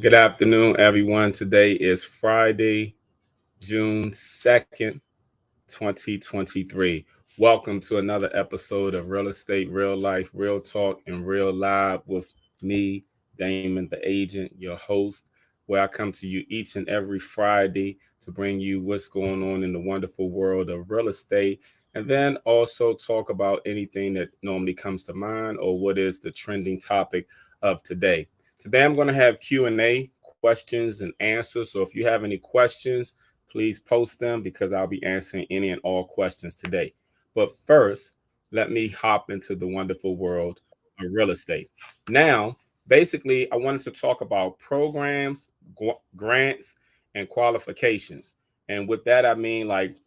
Good afternoon, everyone. Today is Friday, June 2nd, 2023. Welcome to another episode of Real Estate, Real Life, Real Talk, and Real Live with me, Damon, the agent, your host, where I come to you each and every Friday to bring you what's going on in the wonderful world of real estate, and then also talk about anything that normally comes to mind or what is the trending topic of today. Today, I'm going to have Q&A, questions and answers. So if you have any questions, please post them because I'll be answering any and all questions today. But first, let me hop into the wonderful world of real estate. Now, basically, I wanted to talk about programs, grants, and qualifications. And with that, I mean, like,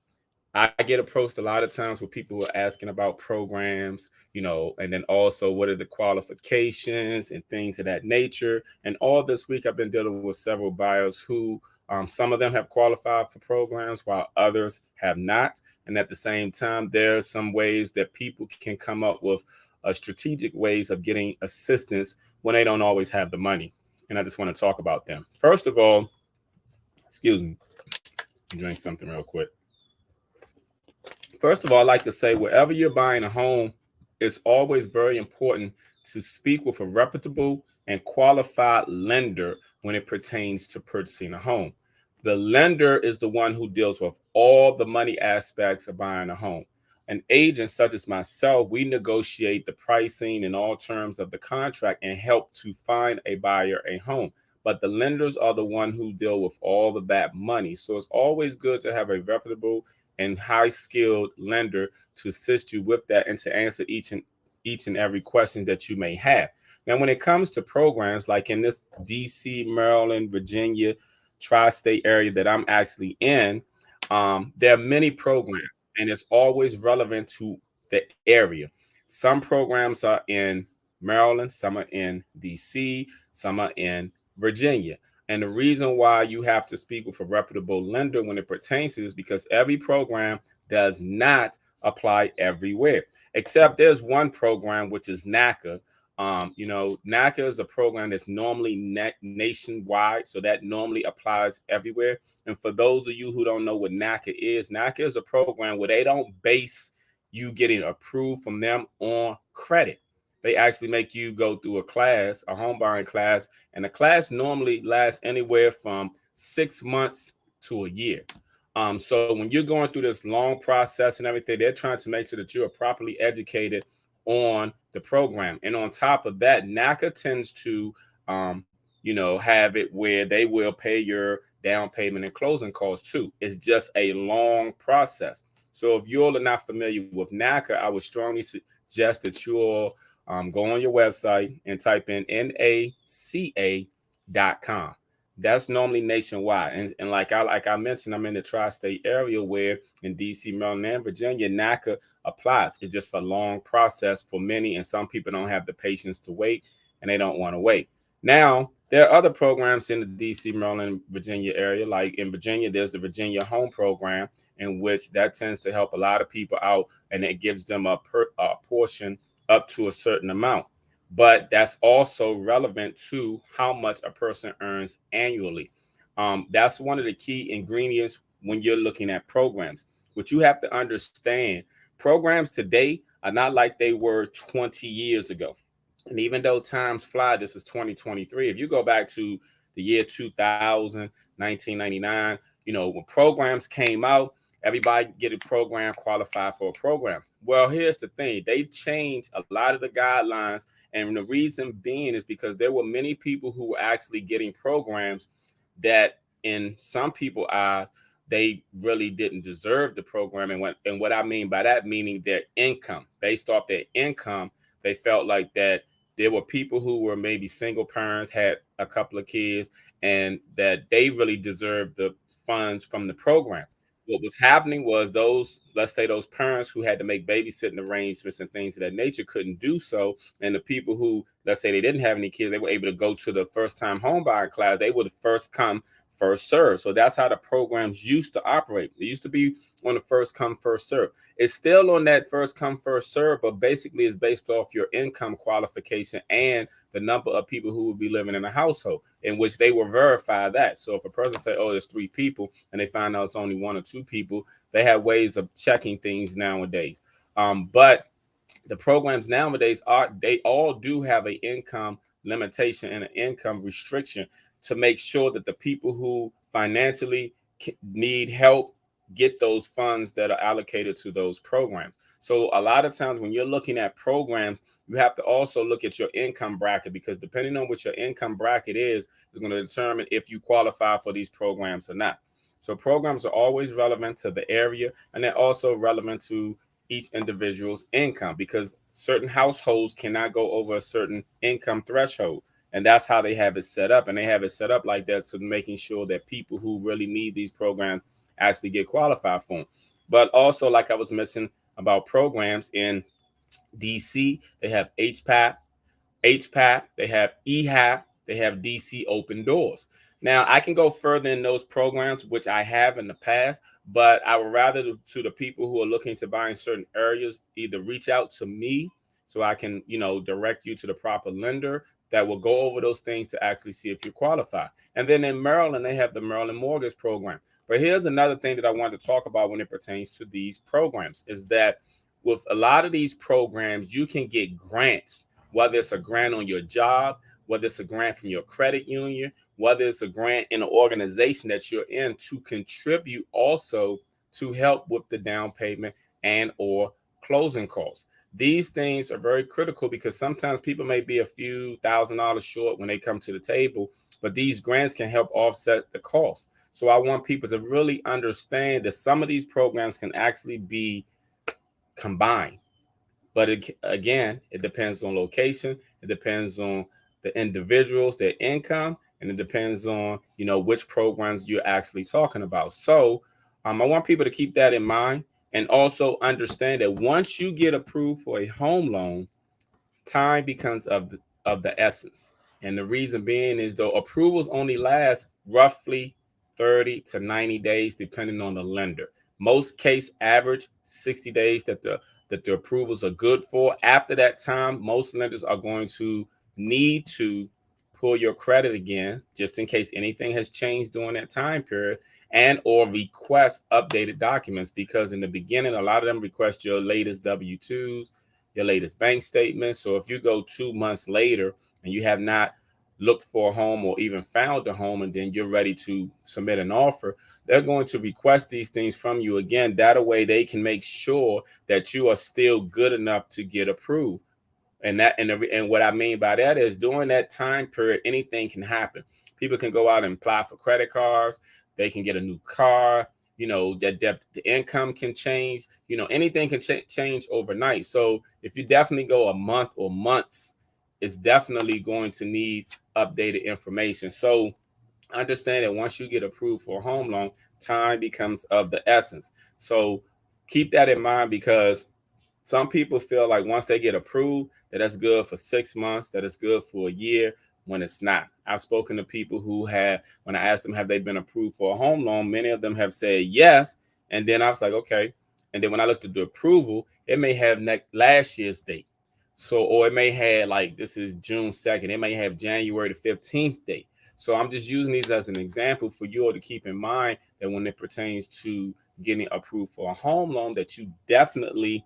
I get approached a lot of times with people who are asking about programs, and then also what are the qualifications and things of that nature. And all this week, I've been dealing with several buyers who some of them have qualified for programs while others have not. And at the same time, there's some ways that people can come up with strategic ways of getting assistance when they don't always have the money. And I just want to talk about them. First of all, excuse me, drink something real quick. First of all, I like to say wherever you're buying a home, it's always very important to speak with a reputable and qualified lender when it pertains to purchasing a home. The lender is the one who deals with all the money aspects of buying a home. An agent such as myself, we negotiate the pricing and all terms of the contract and help to find a buyer a home. But the lenders are the one who deal with all of that money. So it's always good to have a reputable and high skilled lender to assist you with that and to answer each and every question that you may have. Now, when it comes to programs like in this DC, Maryland, Virginia, tri-state area that I'm actually in, there are many programs, and it's always relevant to the area. Some programs are in Maryland, some are in DC, some are in Virginia. And the reason why you have to speak with a reputable lender when it pertains to this because every program does not apply everywhere. Except there's one program which is NACA. NACA is a program that's normally nationwide, so that normally applies everywhere. And for those of you who don't know what NACA is a program where they don't base you getting approved from them on credit. They actually make you go through a class, a home buying class, and the class normally lasts anywhere from 6 months to a year. So when you're going through this long process and everything, they're trying to make sure that you are properly educated on the program. And on top of that, NACA tends to, have it where they will pay your down payment and closing costs too. It's just a long process. So if you all are not familiar with NACA, I would strongly suggest that you all go on your website and type in NACA.com. That's normally nationwide. And like I mentioned, I'm in the tri-state area where in DC, Maryland, and Virginia, NACA applies. It's just a long process for many, and some people don't have the patience to wait, and they don't want to wait. Now, there are other programs in the DC, Maryland, Virginia area. Like in Virginia, there's the Virginia Home Program, in which that tends to help a lot of people out, and it gives them a portion up to a certain amount. But that's also relevant to how much a person earns annually. That's one of the key ingredients when you're looking at programs. What you have to understand, programs today are not like they were 20 years ago. And even though times fly, this is 2023. If you go back to the year 2000, 1999, when programs came out, everybody get a program, qualify for a program. Well, here's the thing. They changed a lot of the guidelines. And the reason being is because there were many people who were actually getting programs that in some people's eyes, they really didn't deserve the program. And what I mean by that, meaning their income, based off their income, they felt like that there were people who were maybe single parents, had a couple of kids, and that they really deserved the funds from the program. What was happening was those, let's say those parents who had to make babysitting arrangements and things of that nature couldn't do so. And the people who, let's say they didn't have any kids, they were able to go to the first time home buying class. They would first come first serve. So that's how the programs used to operate. It used to be on the first come, first serve. It's still on that first come, first serve, but basically it's based off your income qualification and the number of people who will be living in a household, in which they will verify that. So if a person say, oh, there's 3 people, and they find out it's only 1 or 2 people, they have ways of checking things nowadays. But the programs nowadays they all do have an income limitation and an income restriction to make sure that the people who financially need help get those funds that are allocated to those programs. So a lot of times when you're looking at programs, you have to also look at your income bracket, because depending on what your income bracket is going to determine if you qualify for these programs or not. So programs are always relevant to the area, and they're also relevant to each individual's income, because certain households cannot go over a certain income threshold. And that's how they have it set up. And they have it set up like that, so making sure that people who really need these programs actually get qualified for them. But also, like I was mentioning about programs in DC, they have HPAP, they have EHAP, they have DC Open Doors. Now, I can go further in those programs, which I have in the past, but I would rather to the people who are looking to buy in certain areas, either reach out to me so I can, direct you to the proper lender that will go over those things to actually see if you qualify. And then in Maryland, they have the Maryland Mortgage Program. But here's another thing that I wanted to talk about when it pertains to these programs, is that with a lot of these programs, you can get grants, whether it's a grant on your job, whether it's a grant from your credit union, whether it's a grant in an organization that you're in, to contribute also to help with the down payment and or closing costs. These things are very critical, because sometimes people may be a few $1,000s short when they come to the table, but these grants can help offset the cost. So I want people to really understand that some of these programs can actually be combined. But again, it depends on location. It depends on the individuals, their income, and it depends on, which programs you're actually talking about. So I want people to keep that in mind, and also understand that once you get approved for a home loan, time becomes of the essence. And the reason being is, though, approvals only last roughly 30 to 90 days, depending on the lender. Most case average 60 days that the approvals are good for. After that time, most lenders are going to need to pull your credit again, just in case anything has changed during that time period, and or request updated documents, because in the beginning, a lot of them request your latest W-2s, your latest bank statements. So if you go 2 months later and you have not looked for a home or even found a home, and then you're ready to submit an offer, they're going to request these things from you again. That way they can make sure that you are still good enough to get approved. And what I mean by that is, during that time period, anything can happen. People can go out and apply for credit cards. They can get a new car. That the income can change. Anything can change overnight. So if you definitely go a month or months, it's definitely going to need updated information. So understand that once you get approved for a home loan, time becomes of the essence. So keep that in mind, because some people feel like once they get approved, that's good for 6 months, that it's good for a year, when it's not. I've spoken to people who have, when I asked them, have they been approved for a home loan, many of them have said yes. And then I was like, okay. And then when I looked at the approval, it may have last year's date. So, or it may have, like, this is June 2nd. It may have January the 15th date. So I'm just using these as an example for you all to keep in mind that when it pertains to getting approved for a home loan, that you definitely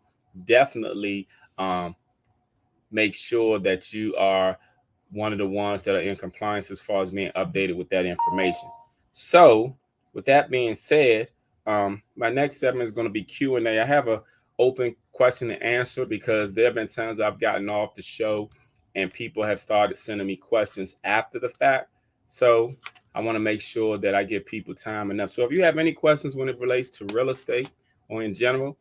make sure that you are one of the ones that are in compliance as far as being updated with that information. So with that being said, my next segment is going to be Q&A. I have a open question and answer, because there have been times I've gotten off the show and people have started sending me questions after the fact. So I want to make sure that I give people time enough. So if you have any questions when it relates to real estate or in general,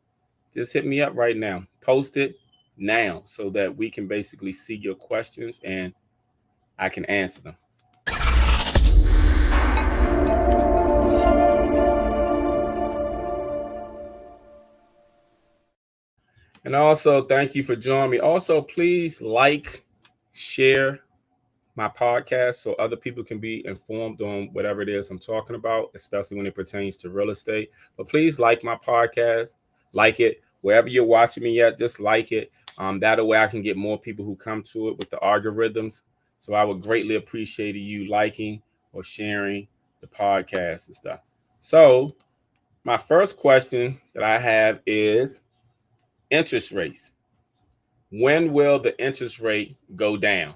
just hit me up right now. Post it now so that we can basically see your questions and I can answer them. And also, thank you for joining me. Also, please like, share, my podcast so other people can be informed on whatever it is I'm talking about, especially when it pertains to real estate. But please like my podcast, like it wherever you're watching me at, just like it. That way I can get more people who come to it with the algorithms. So I would greatly appreciate you liking or sharing the podcast and stuff. So my first question that I have is interest rates. When will the interest rate go down?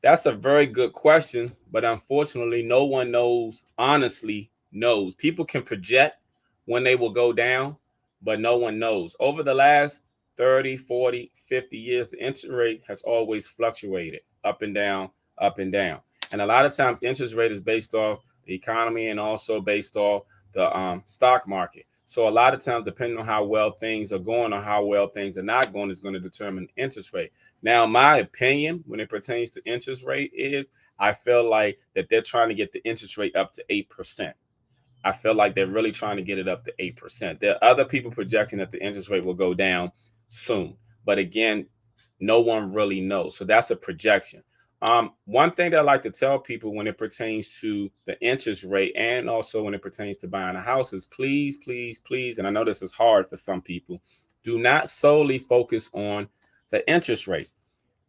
That's a very good question, but unfortunately, no one knows, honestly knows. People can project when they will go down, but no one knows. Over the last 30, 40, 50 years, the interest rate has always fluctuated up and down, up and down. And a lot of times, interest rate is based off the economy and also based off the stock market. So a lot of times, depending on how well things are going or how well things are not going, is going to determine interest rate. Now, my opinion when it pertains to interest rate is I feel like that they're trying to get the interest rate up to 8%. I feel like they're really trying to get it up to 8%. There are other people projecting that the interest rate will go down soon. But again, no one really knows. So that's a projection. One thing that I like to tell people when it pertains to the interest rate and also when it pertains to buying a house is please, please, please, and I know this is hard for some people, do not solely focus on the interest rate.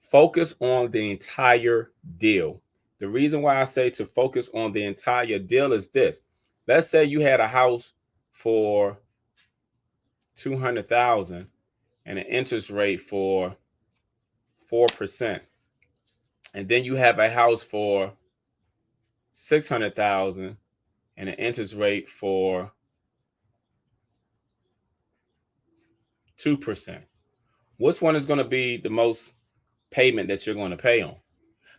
Focus on the entire deal. The reason why I say to focus on the entire deal is this. Let's say you had a house for 200,000 and an interest rate for 4%. And then you have a house for 600,000 and an interest rate for 2%. Which one is going to be the most payment that you're going to pay on?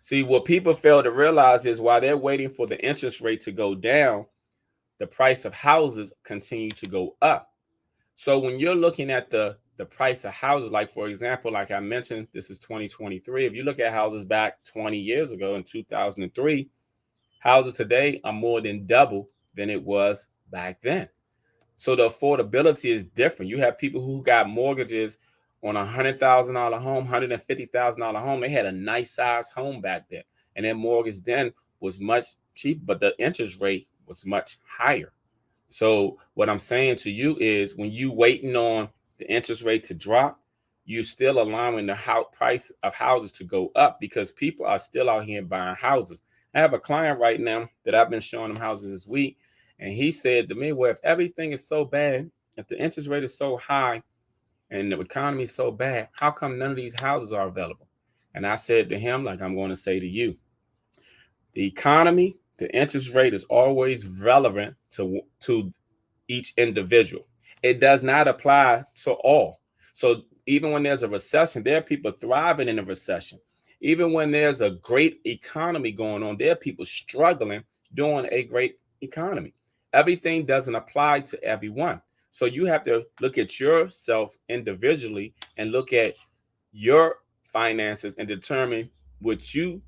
See, what people fail to realize is while they're waiting for the interest rate to go down, the price of houses continue to go up. So when you're looking at the price of houses, like for example, like I mentioned, this is 2023. If you look at houses back 20 years ago in 2003, houses today are more than double than it was back then. So the affordability is different. You have people who got mortgages on $100,000 home, $150,000 home. They had a nice size home back then, and their mortgage then was much cheaper, but the interest rate was much higher. So what I'm saying to you is when you waiting on the interest rate to drop, you still allowing the price of houses to go up because people are still out here buying houses. I have a client right now that I've been showing him houses this week, and he said to me, well, if everything is so bad, if the interest rate is so high and the economy is so bad, how come none of these houses are available? And I said to him, like I'm going to say to you, the economy, the interest rate is always relevant to each individual. It does not apply to all. So even when there's a recession, there are people thriving in a recession. Even when there's a great economy going on, there are people struggling during a great economy. Everything doesn't apply to everyone. So you have to look at yourself individually and look at your finances and determine what you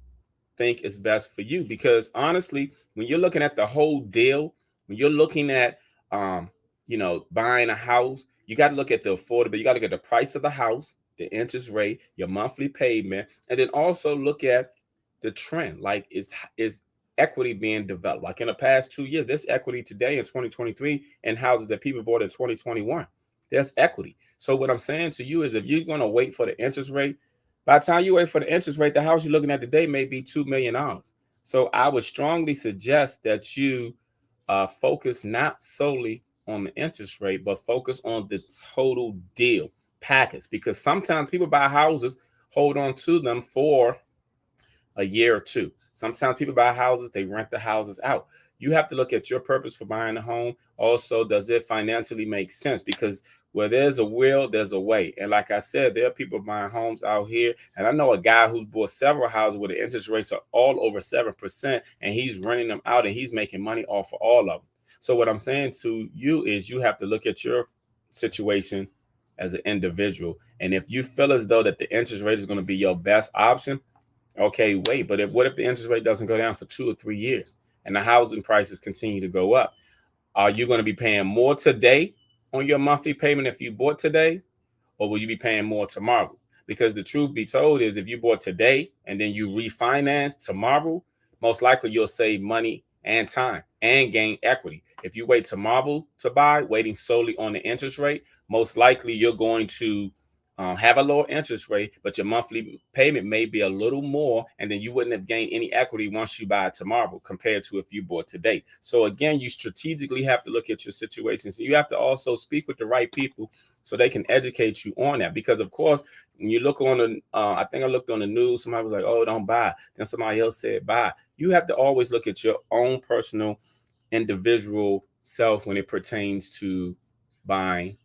think is best for you. Because honestly, when you're looking at the whole deal, when you're looking at buying a house, you got to look at the affordability. You got to look at the price of the house, the interest rate, your monthly payment, and then also look at the trend. Like is equity being developed? Like in the past 2 years, there's equity today in 2023 in houses that people bought in 2021. There's equity. So what I'm saying to you is if you're going to wait for the interest rate, by the time you wait for the interest rate, the house you're looking at today may be $2 million. So I would strongly suggest that you focus not solely on the interest rate, but focus on the total deal package. Because sometimes people buy houses, hold on to them for a year or two. Sometimes people buy houses, they rent the houses out. You have to look at your purpose for buying a home. Also, does it financially make sense? Because where there's a will, there's a way. And like I said, there are people buying homes out here. And I know a guy who's bought several houses where the interest rates are all over 7%, and he's renting them out and he's making money off of all of them. So what I'm saying to you is you have to look at your situation as an individual. And if you feel as though that the interest rate is going to be your best option, okay, wait. But what if the interest rate doesn't go down for 2 or 3 years and the housing prices continue to go up? Are you going to be paying more today on your monthly payment if you bought today, or will you be paying more tomorrow? Because the truth be told is, if you bought today and then you refinance tomorrow, most likely you'll save money and time and gain equity. If you wait tomorrow to buy, waiting solely on the interest rate, most likely you're going to have a lower interest rate, but your monthly payment may be a little more, and then you wouldn't have gained any equity once you buy tomorrow compared to if you bought today. So again, you strategically have to look at your situations. You have to also speak with the right people so they can educate you on that. Because of course, when you look on the, I think I looked on the news, somebody was like, "Oh, don't buy." Then somebody else said, "Buy." You have to always look at your own personal, individual self when it pertains to buying,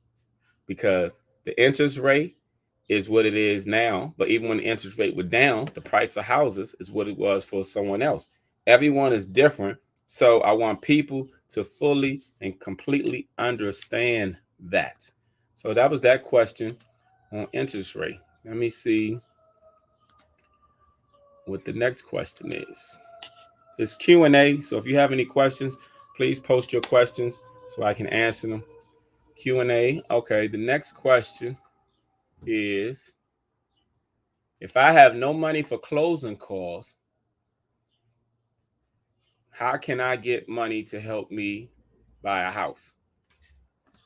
because the interest rate is what it is now. But even when the interest rate was down, the price of houses is what it was for someone else. Everyone is different. So I want people to fully and completely understand that. So that was that question on interest rate. Let me see what the next question is. It's Q&A. So if you have any questions, please post your questions so I can answer them. Q&A. Okay, the next question is, if I have no money for closing costs, how can I get money to help me buy a house?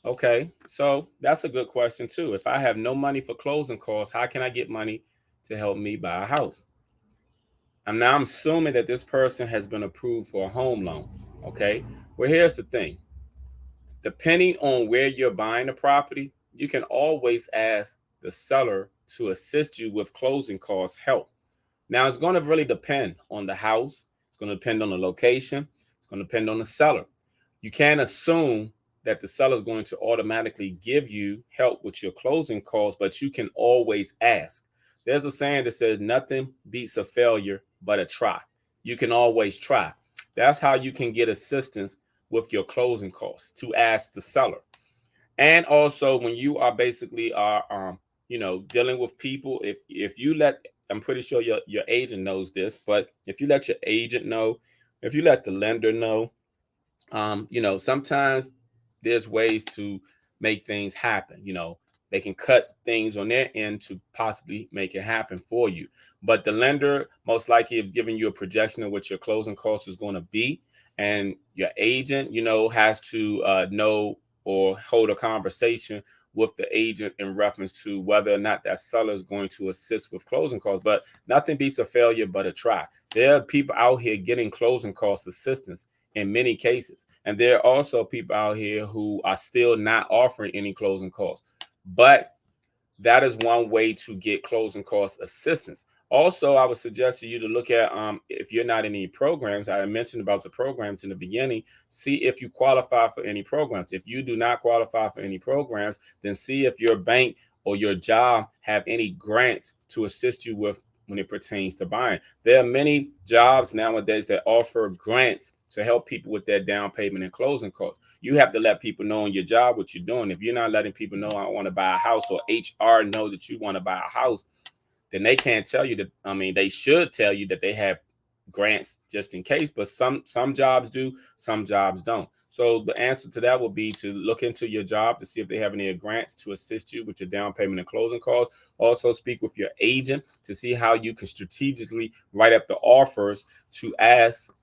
Okay, so that's a good question too. If I have no money for closing costs, how can I get money to help me buy a house? I'm now assuming that this person has been approved for a home loan. Okay, well, here's the thing. Depending on where you're buying the property, you can always ask the seller to assist you with closing costs help. Now, it's going to really depend on the house. It's going to depend on the location. It's going to depend on the seller. You can't assume that the seller is going to automatically give you help with your closing costs, but you can always ask. There's a saying that says nothing beats a failure but a try. You can always try. That's how you can get assistance with your closing costs, to ask the seller. And also, when you are basically dealing with people, if you let, I'm pretty sure your agent knows this, but if you let your agent know, if you let the lender know, sometimes there's ways to make things happen. They can cut things on their end to possibly make it happen for you. But the lender most likely is giving you a projection of what your closing cost is going to be. And your agent, has to know or hold a conversation with the agent in reference to whether or not that seller is going to assist with closing costs. But nothing beats a failure but a try. There are people out here getting closing cost assistance in many cases. And there are also people out here who are still not offering any closing costs. But that is one way to get closing cost assistance. Also, I would suggest to you to look at, if you're not in any programs, I mentioned about the programs in the beginning, see if you qualify for any programs. If you do not qualify for any programs, then see if your bank or your job have any grants to assist you with when it pertains to buying. There are many jobs nowadays that offer grants to help people with their down payment and closing costs. You have to let people know on your job what you're doing. If you're not letting people know I want to buy a house, or HR know that you want to buy a house, then they can't tell you that. I mean, they should tell you that they have grants just in case, but some jobs do, some jobs don't. So the answer to that would be to look into your job to see if they have any grants to assist you with your down payment and closing costs. Also speak with your agent to see how you can strategically write up the offers to ask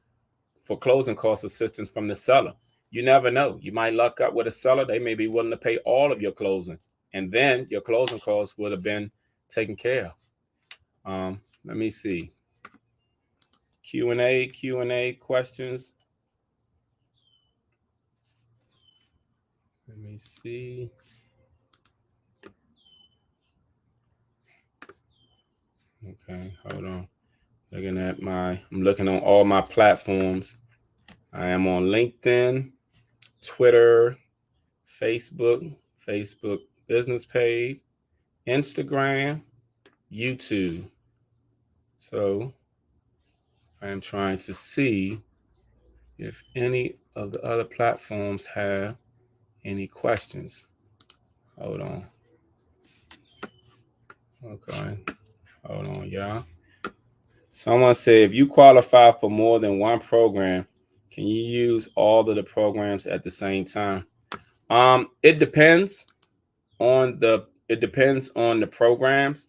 for closing cost assistance from the seller. You never know. You might luck up with a seller. They may be willing to pay all of your closing, and then your closing costs would have been taken care of. Let me see. Q&A questions. Let me see. Okay, hold on. I'm looking on all my platforms. I am on LinkedIn, Twitter, Facebook business page, Instagram, YouTube. So I am trying to see if any of the other platforms have any questions. Hold on. Okay. Hold on, y'all. Someone said, if you qualify for more than one program, can you use all of the programs at the same time? It depends on the programs.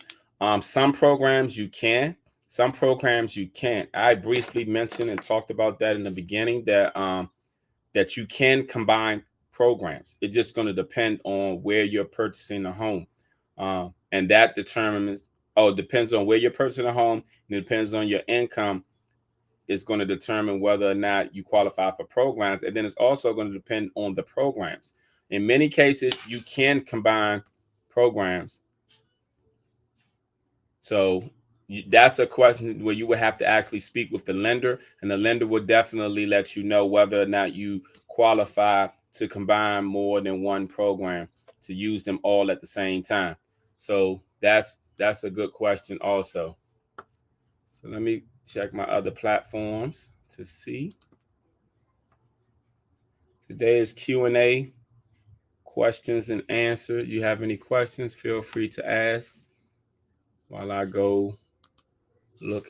Some programs you can, some programs you can't. I briefly mentioned and talked about that in the beginning, that you can combine programs. It's just going to depend on where you're purchasing a home, and that determines. Oh, it depends on where you're purchasing a home, and it depends on your income. Is going to determine whether or not you qualify for programs, and then it's also going to depend on the programs. In many cases, you can combine programs. So that's a question where you would have to actually speak with the lender, and the lender would definitely let you know whether or not you qualify to combine more than one program, to use them all at the same time. So that's a good question also. So let me check my other platforms to see. Today is Q&A, questions and answers. You have any questions, feel free to ask while I go look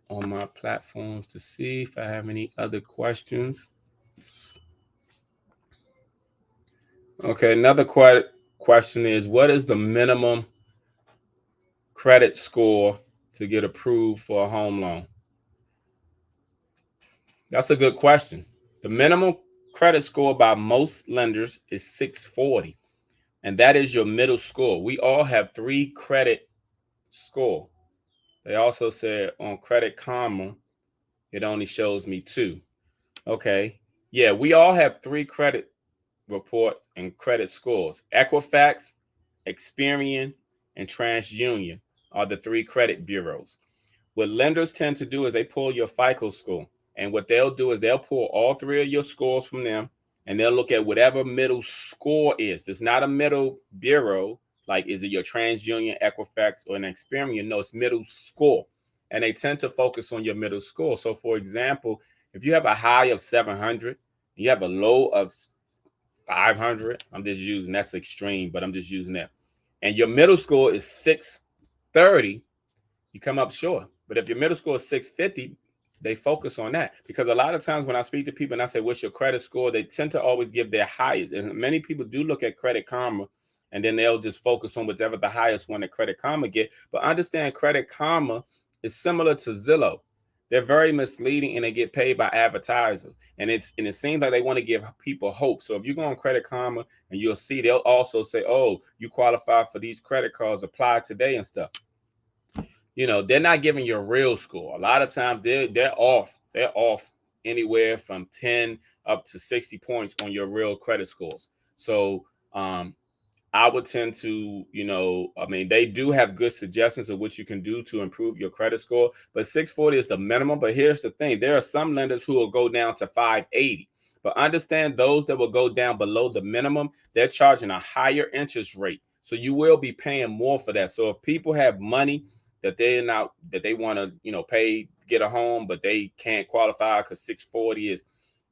on my platforms to see if I have any other questions. Okay, another question is, what is the minimum credit score to get approved for a home loan? That's a good question. The minimum credit score by most lenders is 640, and that is your middle score. We all have 3 credit score. They also said on Credit Karma, it only shows me 2. Okay. Yeah, we all have 3 credit reports and credit scores. Equifax, Experian, and TransUnion are the 3 credit bureaus. What lenders tend to do is they pull your FICO score. And what they'll do is they'll pull all 3 of your scores from them, and they'll look at whatever middle score is. It's not a middle bureau. Like, is it your TransUnion, Equifax, or an Experian? No, it's middle score. And they tend to focus on your middle score. So, for example, if you have a high of 700, you have a low of 500, I'm just using, that's extreme, but I'm just using that, and your middle score is 630, you come up short. But if your middle score is 650, they focus on that, because a lot of times when I speak to people and I say, what's your credit score, they tend to always give their highest. And many people do look at Credit Karma, and then they'll just focus on whichever the highest one that Credit Karma get. But understand, Credit Karma is similar to Zillow. They're very misleading, and they get paid by advertisers. And it seems like they want to give people hope. So if you go on Credit Karma, and you'll see, they'll also say, oh, you qualify for these credit cards, apply today and stuff. You know, they're not giving you a real score. A lot of times they're off. They're off anywhere from 10 up to 60 points on your real credit scores. So I would tend to, I mean, they do have good suggestions of what you can do to improve your credit score, but 640 is the minimum. But here's the thing. There are some lenders who will go down to 580, but understand, those that will go down below the minimum, they're charging a higher interest rate. So you will be paying more for that. So if people have money that they want to, pay, get a home, but they can't qualify because 640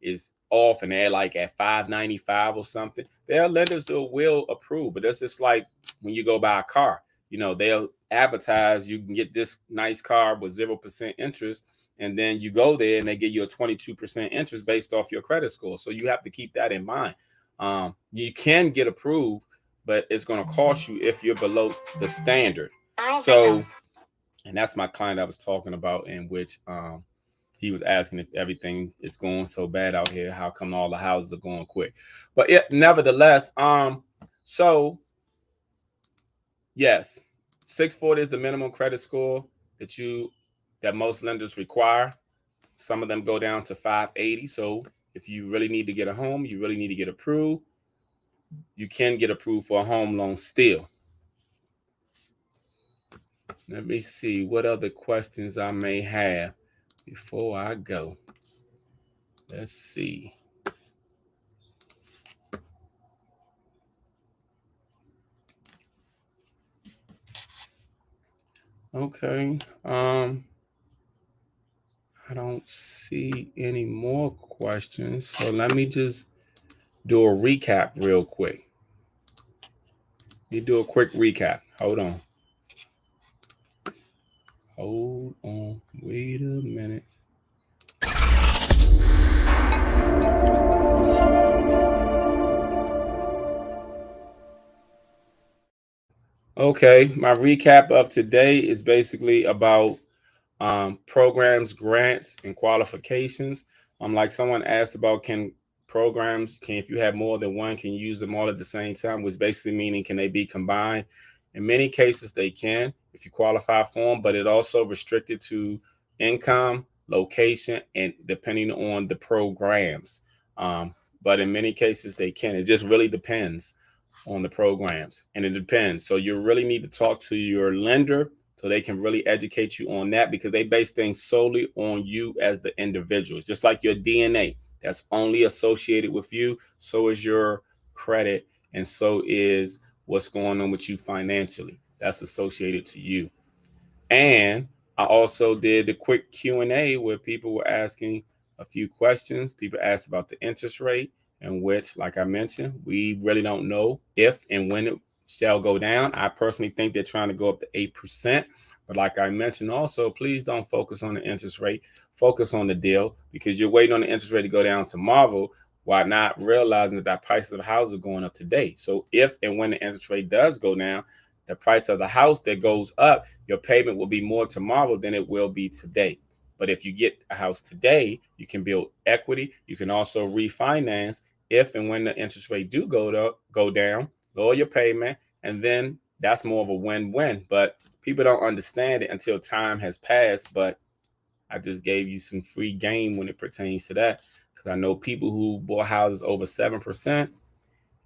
is off, and they're like at 595 or something, there are lenders that will approve. But that's just like when you go buy a car, they'll advertise you can get this nice car with 0% interest, and then you go there and they give you a 22% interest based off your credit score. So you have to keep that in mind. You can get approved, but it's going to cost you if you're below the standard. So, and that's my client I was talking about, in which he was asking if everything is going so bad out here, how come all the houses are going quick? But nevertheless, so yes, 640 is the minimum credit score that most lenders require. Some of them go down to 580. So if you really need to get a home, you really need to get approved, you can get approved for a home loan still. Let me see what other questions I may have before I go. Let's see. Okay. I don't see any more questions. So let me just do a recap real quick. Let me do a quick recap. Hold on. Wait a minute. Okay, my recap of today is basically about programs, grants, and qualifications. Like someone asked about if you have more than one, can you use them all at the same time? Which basically meaning can they be combined? In many cases, they can if you qualify for them, but it also restricted to income, location, and depending on the programs. But in many cases, they can. It just really depends on the programs, and it depends. So you really need to talk to your lender so they can really educate you on that, because they base things solely on you as the individual. It's just like your DNA that's only associated with you, so is your credit, and so is what's going on with you financially. That's associated to you. And I also did the quick Q&A where people were asking a few questions. People asked about the interest rate, and which, like I mentioned, we really don't know if and when it shall go down. I personally think they're trying to go up to 8%. But like I mentioned also, please don't focus on the interest rate. Focus on the deal, because you're waiting on the interest rate to go down tomorrow while not realizing that the prices of the houses are going up today. So if and when the interest rate does go down, the price of the house that goes up, your payment will be more tomorrow than it will be today. But if you get a house today, you can build equity. You can also refinance if and when the interest rate do go down, lower your payment, and then that's more of a win-win. But people don't understand it until time has passed. But I just gave you some free game when it pertains to that, because I know people who bought houses over 7%,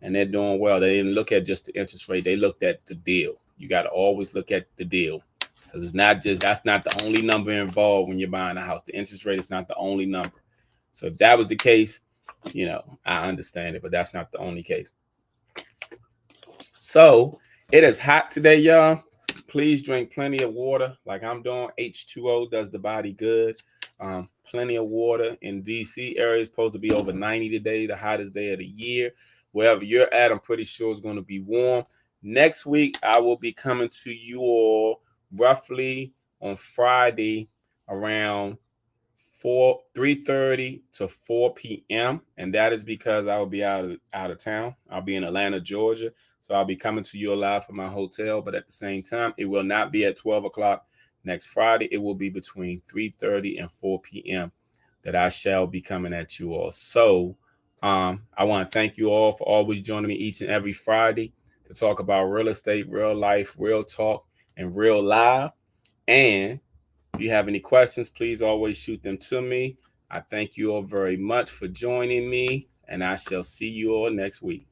and they're doing well. They didn't look at just the interest rate; they looked at the deal. You got to always look at the deal, because it's not just that's not the only number involved when you're buying a house. The interest rate is not the only number. So if that was the case, I understand it, but that's not the only case. So it is hot today, y'all. Please drink plenty of water, like I'm doing. H2O does the body good. Plenty of water. In DC area is supposed to be over 90 today, the hottest day of the year. Wherever you're at, I'm pretty sure it's going to be warm. Next week, I will be coming to you all roughly on Friday around 3:30 to 4 p.m. And that is because I will be out of town. I'll be in Atlanta, Georgia. So I'll be coming to you live from my hotel. But at the same time, it will not be at 12 o'clock next Friday. It will be between 3:30 and 4 p.m. that I shall be coming at you all. So I want to thank you all for always joining me each and every Friday to talk about real estate, real life, real talk, and real live. And if you have any questions, please always shoot them to me. I thank you all very much for joining me, and I shall see you all next week.